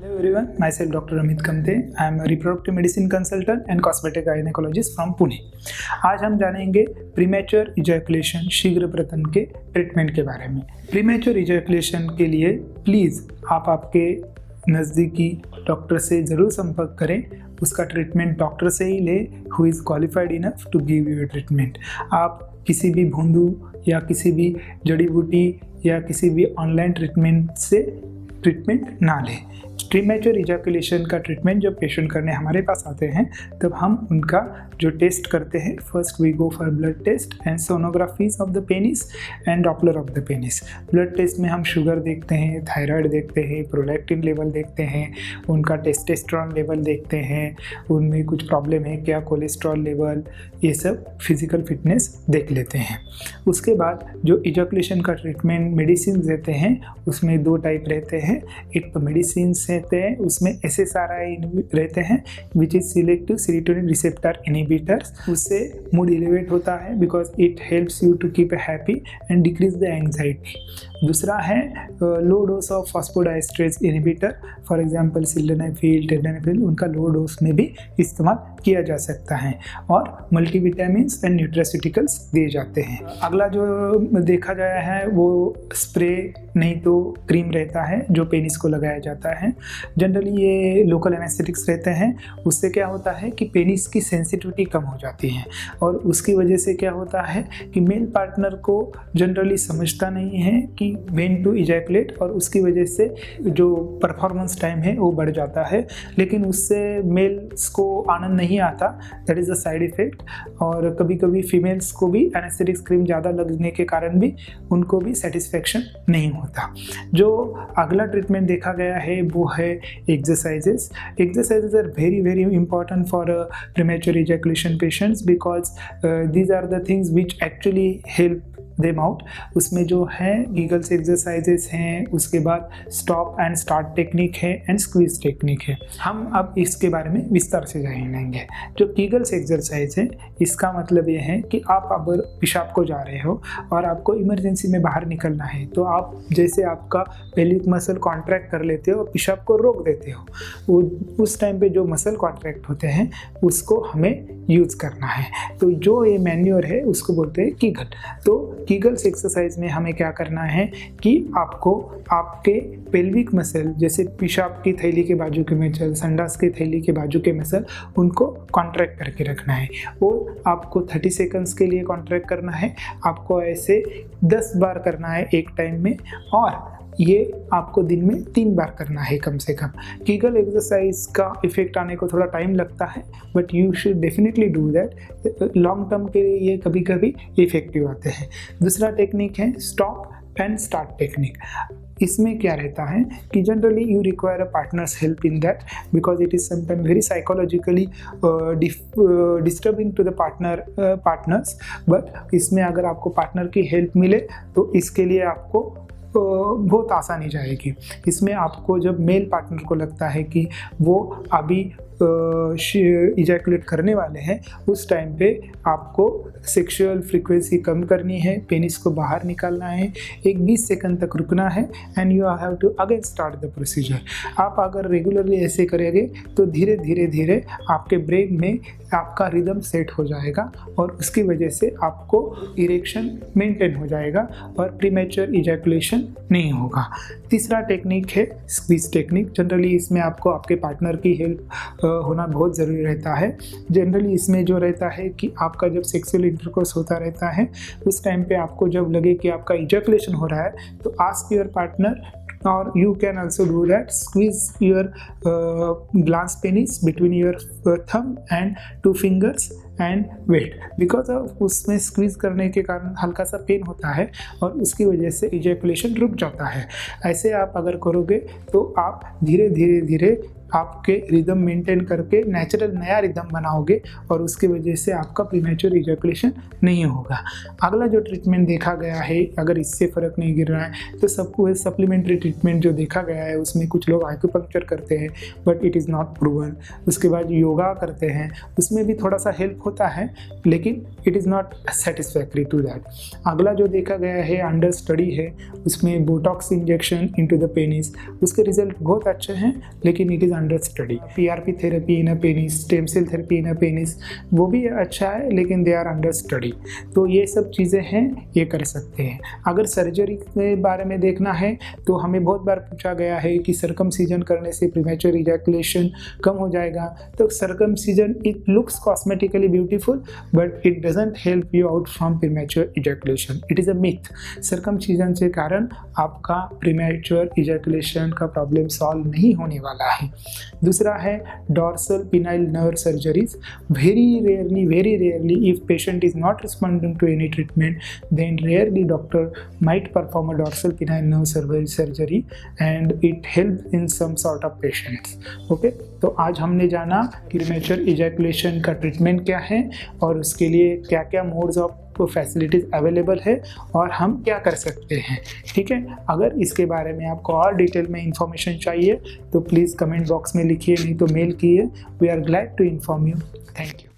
Hello everyone, myself Dr. Amit Kamte. I am a reproductive medicine consultant and cosmetic gynecologist from Pune. आज हम जानेंगे premature ejaculation शीघ्र प्रतन के treatment के बारे में। प्रीमेच्योर इजैकुलेशन के लिए प्लीज़ आप आपके नज़दीकी डॉक्टर से ज़रूर संपर्क करें। उसका ट्रीटमेंट डॉक्टर से ही ले who is qualified enough to give you treatment. आप किसी भी भोंदू या किसी भी जड़ी बूटी या किसी भी ऑनलाइन ट्रीटमेंट से ट्रीटमेंट ना लें। प्रीमेच्योर इजैकुलेशन का ट्रीटमेंट जब पेशेंट करने हमारे पास आते हैं तब हम उनका जो टेस्ट करते हैं, first we go for blood test and sonographies of the penis and doppler of the penis. Blood test में हम शुगर देखते हैं, थायराइड देखते हैं, प्रोलैक्टिन लेवल देखते हैं, उनका टेस्टोस्टेरोन लेवल देखते हैं, उनमें कुछ प्रॉब्लम है क्या, कोलेस्ट्रॉल लेवल, ये सब फिजिकल फिटनेस देख लेते हैं। उसके बाद जो इजैकुलेशन का ट्रीटमेंट मेडिसिन देते हैं उसमें दो टाइप रहते हैं। एक तो मेडिसिन रहते हैं, उसमें SSRI रहते हैं which is selective serotonin receptor inhibitors. उससे मूड एलिवेट होता है because it helps you to keep happy and decrease the anxiety. दूसरा है low dose of phosphodiesterase inhibitor, for example sildenafil, tadenafil, उनका लो डोज में भी इस्तेमाल किया जा सकता है और मल्टीविटामिन्स एंड न्यूट्रास्यूटिकल्स दिए जाते हैं। अगला जो देखा गया है वो स्प्रे नहीं तो क्रीम रहता है जो पेनिस को लगाया जाता है। जनरली ये लोकल एनेस्थेटिक्स रहते हैं। उससे क्या होता है कि पेनिस की सेंसिटिविटी कम हो जाती है और उसकी वजह से क्या होता है कि मेल पार्टनर को जनरली समझता नहीं है कि व्हेन टू इजैकुलेट और उसकी वजह से जो परफॉर्मेंस टाइम है वो बढ़ जाता है, लेकिन उससे मेल्स को आनंद नहीं आता। That is a side effect. और कभी कभी फीमेल्स को भी एनेस्थेटिक्स क्रीम ज़्यादा लगने के कारण भी उनको भी सेटिस्फेक्शन नहीं होता। जो अगला ट्रीटमेंट देखा गया है वो है exercises. Exercises are very very important for premature ejaculation patients because these are the things which actually help them out. उसमें जो है गीगल्स एक्सरसाइजेस हैं, उसके बाद स्टॉप एंड स्टार्ट टेक्निक है एंड स्क्वीज टेक्निक है। हम अब इसके बारे में विस्तार से जानेंगे। जो गीगल्स एक्सरसाइज है इसका मतलब ये है कि आप अगर पेशाब को जा रहे हो और आपको इमरजेंसी में बाहर निकलना है तो आप जैसे आपका पेल्विक मसल कॉन्ट्रैक्ट कर लेते हो और पेशाब को रोक देते हो, वो उस टाइम पे जो मसल कॉन्ट्रैक्ट होते हैं उसको हमें यूज़ करना है। तो जो ये मैन्योर है उसको बोलते हैं कीगल। तो कीगल्स एक्सरसाइज में हमें क्या करना है कि आपको आपके पेल्विक मसल जैसे पेशाब की थैली के बाजू के मसल, संडास की थैली के बाजू के मसल, उनको कॉन्ट्रैक्ट करके रखना है। वो आपको 30 सेकंड्स के लिए कॉन्ट्रैक्ट करना है। आपको ऐसे 10 बार करना है एक टाइम में और ये आपको दिन में 3 बार करना है कम से कम। कीगल एक्सरसाइज का इफेक्ट आने को थोड़ा टाइम लगता है but you should definitely do that. Long term के लिए ये कभी कभी इफेक्टिव आते हैं। दूसरा टेक्निक है स्टॉप एंड स्टार्ट टेक्निक। इसमें क्या रहता है कि generally you require a partner's help in that because it is sometime very psychologically disturbing to the partners. But इसमें अगर आपको पार्टनर की हेल्प मिले तो इसके लिए आपको बहुत आसानी जाएगी। इसमें आपको जब मेल पार्टनर को लगता है कि वो अभी इजैकुलेट करने वाले हैं उस टाइम पे आपको सेक्सुअल फ्रीक्वेंसी कम करनी है, पेनिस को बाहर निकालना है, एक 20 सेकंड तक रुकना है and you have to again start the procedure. आप अगर रेगुलरली ऐसे करेंगे तो धीरे धीरे धीरे आपके ब्रेन में आपका रिदम सेट हो जाएगा और उसकी वजह से आपको इरेक्शन मेंटेन हो जाएगा और प्रीमेच्योर इजैकुलेशन नहीं होगा। तीसरा टेक्निक है स्क्वीज टेक्निक। जनरली इसमें आपको आपके पार्टनर की हेल्प होना बहुत ज़रूरी रहता है। जनरली इसमें जो रहता है कि आपका जब सेक्सुअल इंटरकोर्स होता रहता है उस टाइम पे आपको जब लगे कि आपका इजैकुलेशन हो रहा है तो ask your partner or you can also do that, squeeze your glans penis between your thumb and 2 fingers and wait, because of उसमें स्क्वीज करने के कारण हल्का सा पेन होता है और उसकी वजह से इजैकुलेशन रुक जाता है। ऐसे आप अगर करोगे तो आप धीरे धीरे धीरे आपके रिदम मेंटेन करके नेचुरल नया रिदम बनाओगे और उसकी वजह से आपका प्रीमेच्योर इजैकुलेशन नहीं होगा। अगला जो ट्रीटमेंट देखा गया है, अगर इससे फ़र्क नहीं गिर रहा है तो सबको सप्लीमेंट्री ट्रीटमेंट जो देखा गया है उसमें कुछ लोग एक्यूपंक्चर करते हैं but it is not proven. उसके बाद योगा करते हैं, उसमें भी थोड़ा सा हेल्प होता है, लेकिन it is not satisfactory to that. अगला जो देखा गया है, अंडर स्टडी है, उसमें botox injection into the penis, उसके रिजल्ट बहुत अच्छे हैं, लेकिन it is under study. PRP therapy in a penis, stem cell therapy in a penis, वो भी अच्छा है, लेकिन दे आर अंडर स्टडी। तो ये सब चीज़ें हैं, ये कर सकते हैं। अगर सर्जरी के बारे में देखना है तो हमें बहुत बार पूछा गया है कि सर्कमसीजन करने से प्रीमेच्योर इजैकुलेशन कम हो जाएगा। तो circumcision it looks cosmetically beautiful but it doesn't help you out from premature ejaculation. It is a myth. Circumcision से कारण आपका प्रीमेच्योर इजैकुलेशन का प्रॉब्लम सॉल्व नहीं होने वाला है। दूसरा है dorsal penile nerve surgeries. Very rarely if patient is not responding to any treatment, then rarely doctor might perform a dorsal penile nerve surgery and it helps in some sort of patients. Okay, तो आज हमने जाना कि premature ejaculation का treatment क्या है और उसके लिए क्या क्या मोड्स ऑफ फैसिलिटीज़ अवेलेबल है और हम क्या कर सकते हैं। ठीक है, अगर इसके बारे में आपको और डिटेल में इंफॉर्मेशन चाहिए तो प्लीज़ कमेंट बॉक्स में लिखिए, नहीं तो मेल कीजिए। We are glad to inform you. Thank you.